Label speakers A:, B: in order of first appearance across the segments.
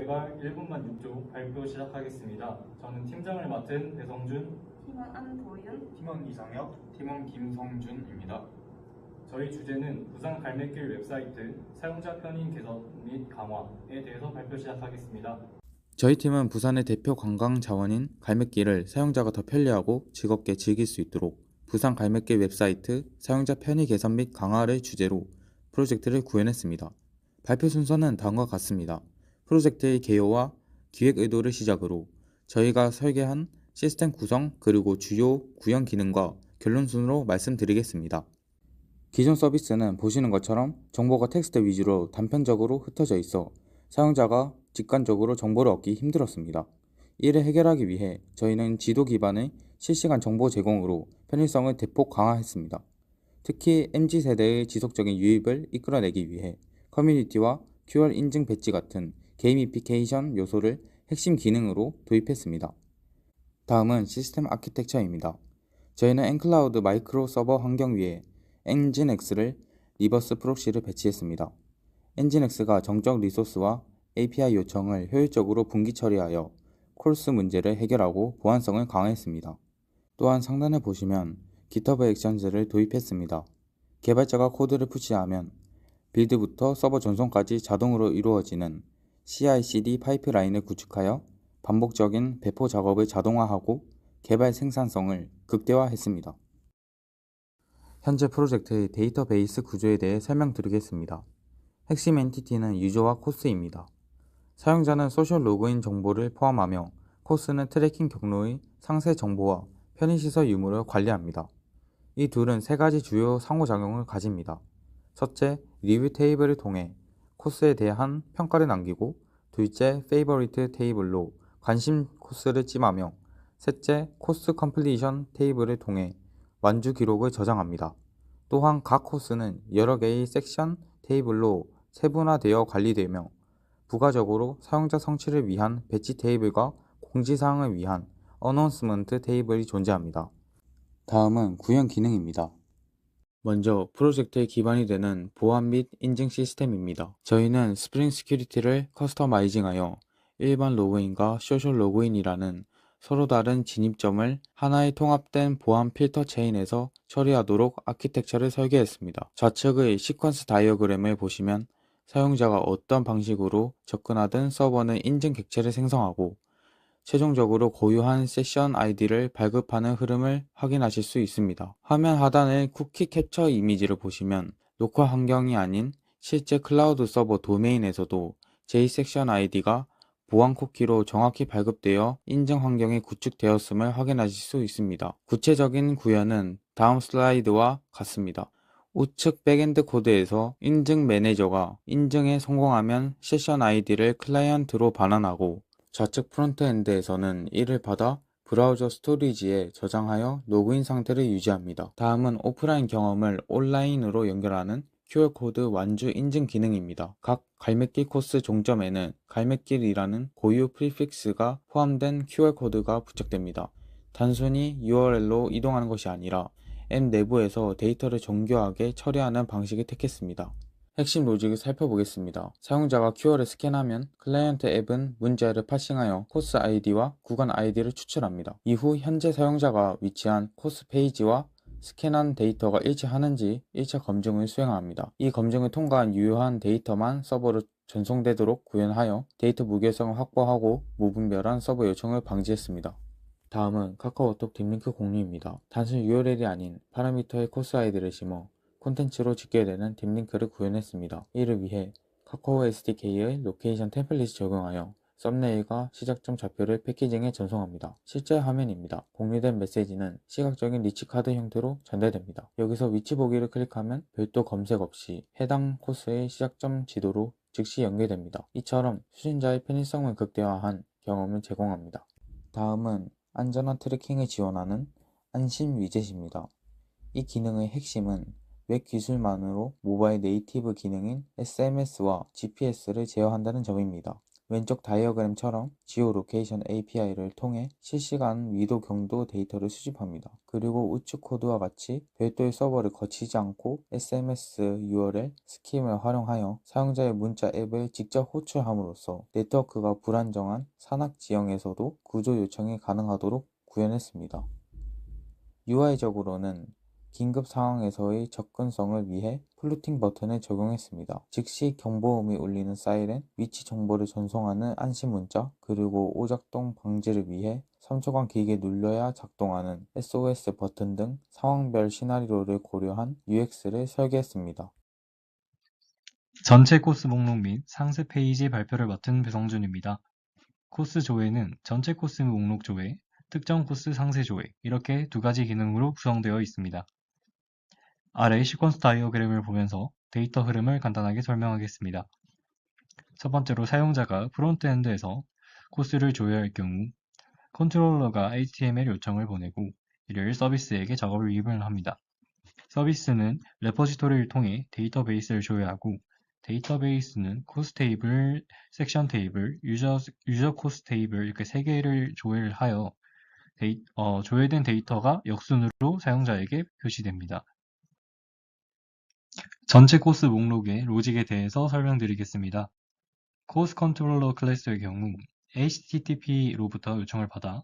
A: 개발 1분만 6조 발표 시작하겠습니다. 저는 팀장을 맡은 배성준,
B: 팀원 안도윤,
C: 팀원 이상혁, 팀원 김성준입니다.
A: 저희 주제는 부산 갈매길 웹사이트 사용자 편의 개선 및 강화에 대해서 발표 시작하겠습니다.
D: 저희 팀은 부산의 대표 관광 자원인 갈매길을 사용자가 더 편리하고 즐겁게 즐길 수 있도록 부산 갈매길 웹사이트 사용자 편의 개선 및 강화를 주제로 프로젝트를 구현했습니다. 발표 순서는 다음과 같습니다. 프로젝트의 개요와 기획 의도를 시작으로 저희가 설계한 시스템 구성 그리고 주요 구현 기능과 결론 순으로 말씀드리겠습니다. 기존 서비스는 보시는 것처럼 정보가 텍스트 위주로 단편적으로 흩어져 있어 사용자가 직관적으로 정보를 얻기 힘들었습니다. 이를 해결하기 위해 저희는 지도 기반의 실시간 정보 제공으로 편의성을 대폭 강화했습니다. 특히 MZ세대의 지속적인 유입을 이끌어내기 위해 커뮤니티와 QR 인증 배지 같은 게이미피케이션 요소를 핵심 기능으로 도입했습니다. 다음은 시스템 아키텍처입니다. 저희는 엔클라우드 마이크로 서버 환경 위에 엔진X를 리버스 프록시를 배치했습니다. 엔진X가 정적 리소스와 API 요청을 효율적으로 분기 처리하여 콜스 문제를 해결하고 보안성을 강화했습니다. 또한 상단을 보시면 GitHub 액션즈를 도입했습니다. 개발자가 코드를 푸시하면 빌드부터 서버 전송까지 자동으로 이루어지는 CI/CD 파이프라인을 구축하여 반복적인 배포 작업을 자동화하고 개발 생산성을 극대화했습니다. 현재 프로젝트의 데이터베이스 구조에 대해 설명드리겠습니다. 핵심 엔티티는 유저와 코스입니다. 사용자는 소셜 로그인 정보를 포함하며 코스는 트래킹 경로의 상세 정보와 편의시설 유무를 관리합니다. 이 둘은 세 가지 주요 상호작용을 가집니다. 첫째, 리뷰 테이블을 통해 코스에 대한 평가를 남기고, 둘째, 페이버리트 테이블로 관심 코스를 찜하며, 셋째, 코스 컴플리션 테이블을 통해 완주 기록을 저장합니다. 또한 각 코스는 여러 개의 섹션 테이블로 세분화되어 관리되며, 부가적으로 사용자 성취를 위한 배치 테이블과 공지사항을 위한 어나운스먼트 테이블이 존재합니다. 다음은 구현 기능입니다. 먼저 프로젝트의 기반이 되는 보안 및 인증 시스템입니다. 저희는 스프링 시큐리티를 커스터마이징하여 일반 로그인과 소셜 로그인이라는 서로 다른 진입점을 하나의 통합된 보안 필터 체인에서 처리하도록 아키텍처를 설계했습니다. 좌측의 시퀀스 다이어그램을 보시면 사용자가 어떤 방식으로 접근하든 서버는 인증 객체를 생성하고 최종적으로 고유한 세션 아이디를 발급하는 흐름을 확인하실 수 있습니다. 화면 하단의 쿠키 캡처 이미지를 보시면 로컬 환경이 아닌 실제 클라우드 서버 도메인에서도 J섹션 아이디가 보안 쿠키로 정확히 발급되어 인증 환경이 구축되었음을 확인하실 수 있습니다. 구체적인 구현은 다음 슬라이드와 같습니다. 우측 백엔드 코드에서 인증 매니저가 인증에 성공하면 세션 아이디를 클라이언트로 반환하고, 좌측 프론트엔드에서는 이를 받아 브라우저 스토리지에 저장하여 로그인 상태를 유지합니다. 다음은 오프라인 경험을 온라인으로 연결하는 QR코드 완주 인증 기능입니다. 각 갈매길 코스 종점에는 갈매길이라는 고유 프리픽스가 포함된 QR코드가 부착됩니다. 단순히 URL로 이동하는 것이 아니라 앱 내부에서 데이터를 정교하게 처리하는 방식을 택했습니다. 핵심 로직을 살펴보겠습니다. 사용자가 QR을 스캔하면 클라이언트 앱은 문자를 파싱하여 코스 아이디와 구간 아이디를 추출합니다. 이후 현재 사용자가 위치한 코스 페이지와 스캔한 데이터가 일치하는지 1차 검증을 수행합니다. 이 검증을 통과한 유효한 데이터만 서버로 전송되도록 구현하여 데이터 무결성을 확보하고 무분별한 서버 요청을 방지했습니다. 다음은 카카오톡 딥링크 공유입니다. 단순 URL이 아닌 파라미터의 코스 아이디를 심어 콘텐츠로 집계되는 딥링크를 구현했습니다. 이를 위해 카카오 SDK의 로케이션 템플릿을 적용하여 썸네일과 시작점 좌표를 패키징해 전송합니다. 실제 화면입니다. 공유된 메시지는 시각적인 리치카드 형태로 전달됩니다. 여기서 위치 보기를 클릭하면 별도 검색 없이 해당 코스의 시작점 지도로 즉시 연결됩니다. 이처럼 수신자의 편의성을 극대화한 경험을 제공합니다. 다음은 안전한 트래킹을 지원하는 안심 위젯입니다. 이 기능의 핵심은 웹 기술만으로 모바일 네이티브 기능인 SMS와 GPS를 제어한다는 점입니다. 왼쪽 다이어그램처럼 지오로케이션 API를 통해 실시간 위도 경도 데이터를 수집합니다. 그리고 우측 코드와 같이 별도의 서버를 거치지 않고 SMS URL 스킴을 활용하여 사용자의 문자 앱을 직접 호출함으로써 네트워크가 불안정한 산악 지형에서도 구조 요청이 가능하도록 구현했습니다. UI적으로는 긴급 상황에서의 접근성을 위해 플루팅 버튼을 적용했습니다. 즉시 경보음이 울리는 사이렌, 위치 정보를 전송하는 안심 문자, 그리고 오작동 방지를 위해 3초간 길게 눌러야 작동하는 SOS 버튼 등 상황별 시나리오를 고려한 UX를 설계했습니다.
A: 전체 코스 목록 및 상세 페이지 발표를 맡은 배성준입니다. 코스 조회는 전체 코스 목록 조회, 특정 코스 상세 조회 이렇게 두 가지 기능으로 구성되어 있습니다. 아래 시퀀스 다이어그램을 보면서 데이터 흐름을 간단하게 설명하겠습니다. 첫 번째로 사용자가 프론트엔드에서 코스를 조회할 경우 컨트롤러가 HTML 요청을 보내고 이를 서비스에게 작업을 위임합니다. 서비스는 레포지토리를 통해 데이터베이스를 조회하고 데이터베이스는 코스 테이블, 섹션 테이블, 유저 코스 테이블 이렇게 세 개를 조회를 하여 조회된 데이터가 역순으로 사용자에게 표시됩니다. 전체 코스 목록의 로직에 대해서 설명드리겠습니다. 코스 컨트롤러 클래스의 경우 HTTP로부터 요청을 받아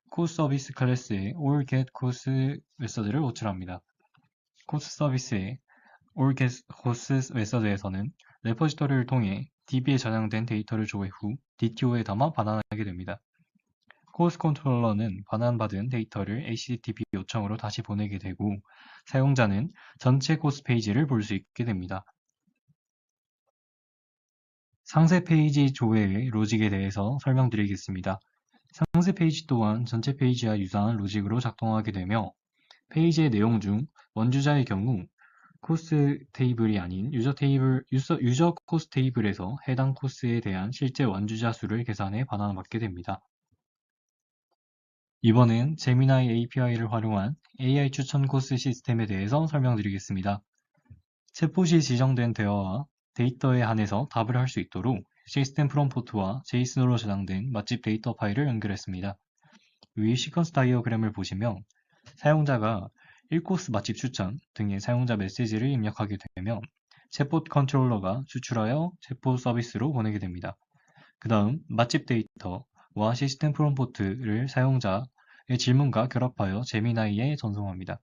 A: 코스 서비스 클래스의 all get course 메서드를 호출합니다. 코스 서비스의 all get course 메서드에서는 레포지토리를 통해 DB에 저장된 데이터를 조회 후 DTO에 담아 반환하게 됩니다. 코스 컨트롤러는 반환받은 데이터를 HTTP 요청으로 다시 보내게 되고 사용자는 전체 코스 페이지를 볼 수 있게 됩니다. 상세 페이지 조회의 로직에 대해서 설명드리겠습니다. 상세 페이지 또한 전체 페이지와 유사한 로직으로 작동하게 되며 페이지의 내용 중 원주자의 경우 코스 테이블이 아닌 유저 코스 테이블에서 해당 코스에 대한 실제 원주자 수를 계산해 반환받게 됩니다. 이번엔 제미나이 API를 활용한 AI 추천 코스 시스템에 대해서 설명드리겠습니다. 챗봇이 지정된 대화와 데이터에 한해서 답을 할 수 있도록 시스템 프롬프트와 제이슨으로 저장된 맛집 데이터 파일을 연결했습니다. 위 시퀀스 다이어그램을 보시면 사용자가 1코스 맛집 추천 등의 사용자 메시지를 입력하게 되면 챗봇 컨트롤러가 추출하여 챗봇 서비스로 보내게 됩니다. 그 다음 맛집 데이터와 시스템 프롬프트를 사용자의 질문과 결합하여 제미나이에 전송합니다.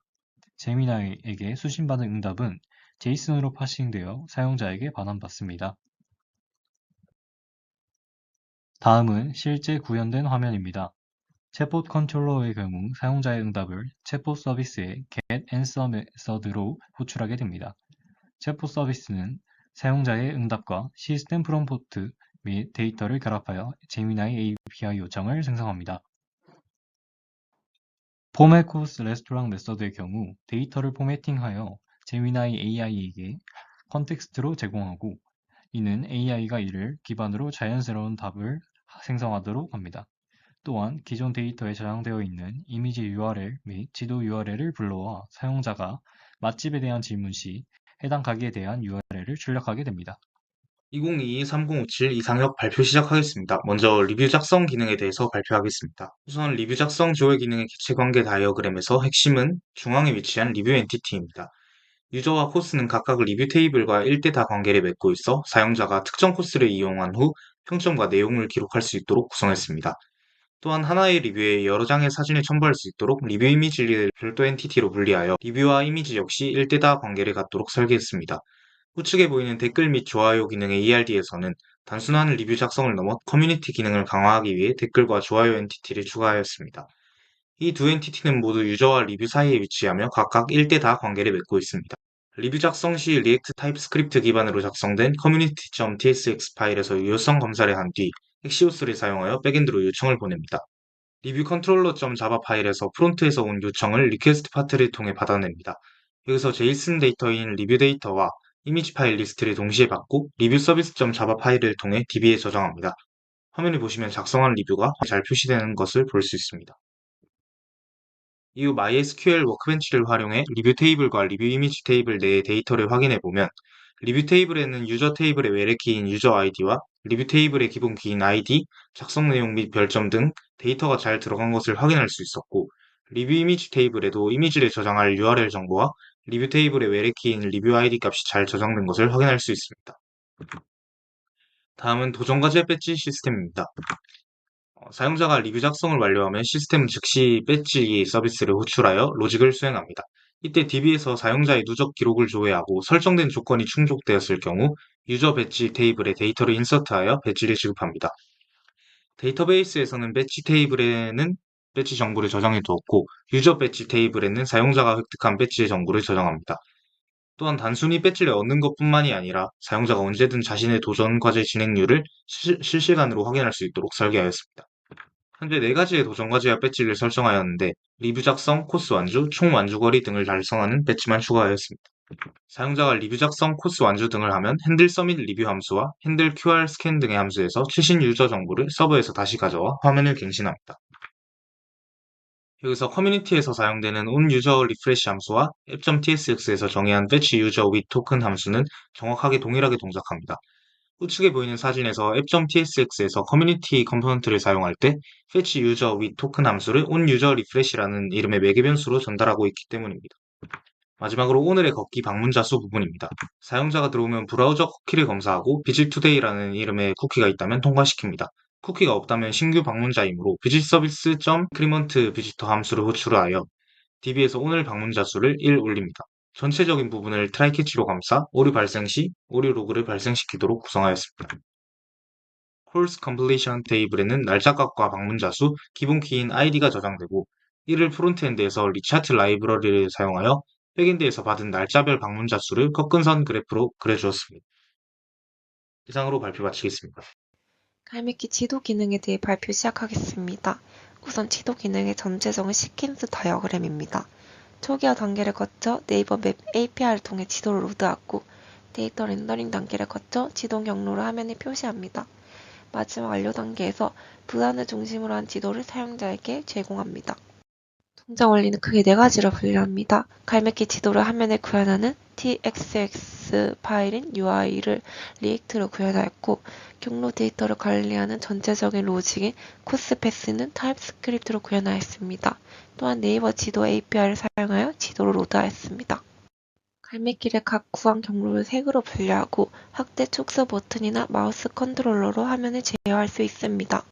A: 제미나이에게 수신받은 응답은 제이슨으로 파싱되어 사용자에게 반환받습니다. 다음은 실제 구현된 화면입니다. 챗봇 컨트롤러의 경우 사용자의 응답을 챗봇 서비스의 get answer 메서드로 호출하게 됩니다. 챗봇 서비스는 사용자의 응답과 시스템 프롬프트 및 데이터를 결합하여 제미나이 API 요청을 생성합니다. 포맷 코스 레스토랑 메서드의 경우 데이터를 포매팅하여 제미나이 AI에게 컨텍스트로 제공하고 이는 AI가 이를 기반으로 자연스러운 답을 생성하도록 합니다. 또한 기존 데이터에 저장되어 있는 이미지 URL 및 지도 URL을 불러와 사용자가 맛집에 대한 질문 시 해당 가게에 대한 URL을 출력하게 됩니다.
C: 2022-3057 이상혁 발표 시작하겠습니다. 먼저 리뷰 작성 기능에 대해서 발표하겠습니다. 우선 리뷰 작성 조회 기능의 개체 관계 다이어그램에서 핵심은 중앙에 위치한 리뷰 엔티티입니다. 유저와 코스는 각각 리뷰 테이블과 1대4 관계를 맺고 있어 사용자가 특정 코스를 이용한 후 평점과 내용을 기록할 수 있도록 구성했습니다. 또한 하나의 리뷰에 여러 장의 사진을 첨부할 수 있도록 리뷰 이미지를 별도 엔티티로 분리하여 리뷰와 이미지 역시 1대4 관계를 갖도록 설계했습니다. 우측에 보이는 댓글 및 좋아요 기능의 ERD에서는 단순한 리뷰 작성을 넘어 커뮤니티 기능을 강화하기 위해 댓글과 좋아요 엔티티를 추가하였습니다. 이 두 엔티티는 모두 유저와 리뷰 사이에 위치하며 각각 1대4 관계를 맺고 있습니다. 리뷰 작성 시 리액트 타입스크립트 기반으로 작성된 community.tsx 파일에서 유효성 검사를 한 뒤 엑시오스를 사용하여 백엔드로 요청을 보냅니다. 리뷰 컨트롤러.java 파일에서 프론트에서 온 요청을 리퀘스트 파트를 통해 받아냅니다. 여기서 제이슨 데이터인 리뷰 데이터와 이미지 파일 리스트를 동시에 받고 리뷰 서비스.java 파일을 통해 DB에 저장합니다. 화면을 보시면 작성한 리뷰가 잘 표시되는 것을 볼 수 있습니다. 이후 MySQL 워크벤치를 활용해 리뷰 테이블과 리뷰 이미지 테이블 내의 데이터를 확인해 보면 리뷰 테이블에는 유저 테이블의 외래 키인 유저 아이디와 리뷰 테이블의 기본 키인 ID, 작성 내용 및 별점 등 데이터가 잘 들어간 것을 확인할 수 있었고, 리뷰 이미지 테이블에도 이미지를 저장할 URL 정보와 리뷰 테이블의 외래 키인 리뷰 ID 값이 잘 저장된 것을 확인할 수 있습니다. 다음은 도전과제 배지 시스템입니다. 사용자가 리뷰 작성을 완료하면 시스템은 즉시 배지 서비스를 호출하여 로직을 수행합니다. 이때 DB에서 사용자의 누적 기록을 조회하고 설정된 조건이 충족되었을 경우 유저 배지 테이블에 데이터를 인서트하여 배지를 지급합니다. 데이터베이스에서는 배지 테이블에는 배지 정보를 저장해 두었고 유저 배지 테이블에는 사용자가 획득한 배지의 정보를 저장합니다. 또한 단순히 배지를 얻는 것뿐만이 아니라 사용자가 언제든 자신의 도전 과제 진행률을 실시간으로 확인할 수 있도록 설계하였습니다. 현재 4가지의 도전 과제와 배지를 설정하였는데 리뷰 작성, 코스 완주, 총 완주 거리 등을 달성하는 배지만 추가하였습니다. 사용자가 리뷰 작성, 코스 완주 등을 하면 핸들 서밋 리뷰 함수와 핸들 QR 스캔 등의 함수에서 최신 유저 정보를 서버에서 다시 가져와 화면을 갱신합니다. 여기서 커뮤니티에서 사용되는 on 유저 리프레시 함수와 app.tsx에서 정의한 fetch user with token 함수는 정확하게 동일하게 동작합니다. 우측에 보이는 사진에서 app.tsx에서 커뮤니티 컴포넌트를 사용할 때 fetch user with token 함수를 on user refresh라는 이름의 매개 변수로 전달하고 있기 때문입니다. 마지막으로 오늘의 걷기 방문자 수 부분입니다. 사용자가 들어오면 브라우저 쿠키를 검사하고 visitToday라는 이름의 쿠키가 있다면 통과시킵니다. 쿠키가 없다면 신규 방문자이므로 visitservice.increment visitor 함수를 호출하여 DB에서 오늘 방문자 수를 1 올립니다. 전체적인 부분을 트라이 캐치로 감싸 오류 발생 시 오류 로그를 발생시키도록 구성하였습니다. Course Completion 테이블에는 날짜값과 방문자 수, 기본 키인 ID가 저장되고 이를 프론트엔드에서 리차트 라이브러리를 사용하여 백엔드에서 받은 날짜별 방문자 수를 꺾은선 그래프로 그려주었습니다. 이상으로 발표 마치겠습니다.
B: 갈매기 지도 기능에 대해 발표 시작하겠습니다. 우선 지도 기능의 전체적인 시퀀스 다이어그램입니다. 초기화 단계를 거쳐 네이버 맵 API를 통해 지도를 로드하고 데이터 렌더링 단계를 거쳐 지도 경로를 화면에 표시합니다. 마지막 완료 단계에서 부산을 중심으로 한 지도를 사용자에게 제공합니다. 동작 원리는 크게 4가지로 분류합니다. 갈매기 지도를 화면에 구현하는 txx 파일인 UI를 리액트로 구현하였고 경로 데이터를 관리하는 전체적인 로직인 코스패스는 타입스크립트로 구현하였습니다. 또한 네이버 지도 API를 사용하여 지도를 로드하였습니다. 갈매길의 각 구간 경로를 색으로 분류하고 확대 축소 버튼이나 마우스 컨트롤러로 화면을 제어할 수 있습니다.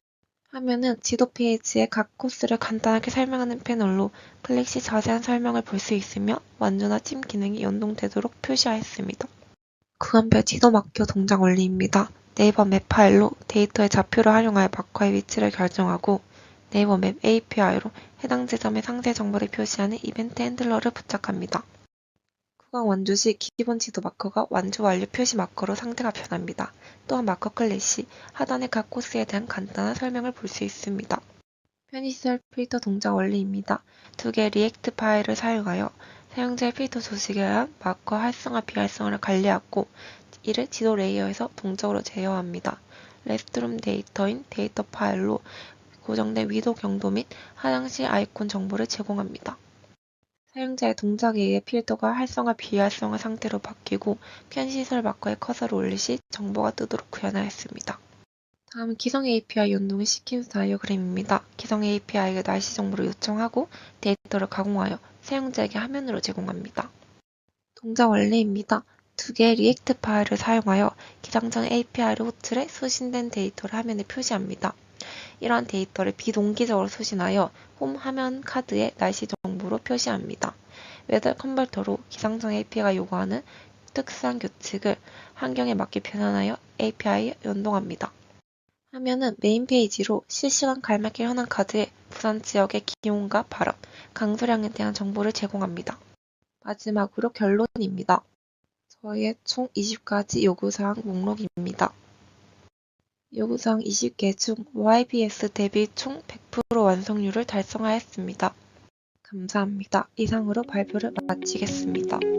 B: 화면은 지도 페이지의 각 코스를 간단하게 설명하는 패널로 클릭 시 자세한 설명을 볼 수 있으며 완주나 찜 기능이 연동되도록 표시하였습니다. 구간별 지도 마커 동작 원리입니다. 네이버 맵 파일로 데이터의 좌표를 활용하여 마커의 위치를 결정하고 네이버 맵 API로 해당 지점의 상세 정보를 표시하는 이벤트 핸들러를 부착합니다. 구간 완주 시 기본 지도 마커가 완주 완료 표시 마커로 상태가 변합니다. 또한 마커 클릭 시 하단의 각 코스에 대한 간단한 설명을 볼 수 있습니다. 편의시설 필터 동작 원리입니다. 2개의 리액트 파일을 사용하여 사용자의 필터 조직에 의한 마커 활성화 비활성화를 관리하고 이를 지도 레이어에서 동적으로 제어합니다. 레스트룸 데이터인 데이터 파일로 고정된 위도 경도 및 화장실 아이콘 정보를 제공합니다. 사용자의 동작에 의해 필터가 활성화 비활성화 상태로 바뀌고 편시설 마커에 커서를 올리시 정보가 뜨도록 구현하였습니다. 다음은 기성 API 연동의 시퀀스 다이어그램입니다. 기성 API가 날씨 정보를 요청하고 데이터를 가공하여 사용자에게 화면으로 제공합니다. 동작 원리입니다. 2개의 리액트 파일을 사용하여 기상청 API를 호출해 수신된 데이터를 화면에 표시합니다. 이러한 데이터를 비동기적으로 수신하여 홈 화면 카드에 날씨 정보로 표시합니다. 웨더 컨버터로 기상청 API가 요구하는 특수한 규칙을 환경에 맞게 변환하여 API에 연동합니다. 화면은 메인 페이지로 실시간 갈매길 현황 카드에 부산 지역의 기온과 바람, 강수량에 대한 정보를 제공합니다. 마지막으로 결론입니다. 저희의 총 20가지 요구사항 목록입니다. 요구사항 20개 중 YBS 대비 총 100% 완성률을 달성하였습니다. 감사합니다. 이상으로 발표를 마치겠습니다.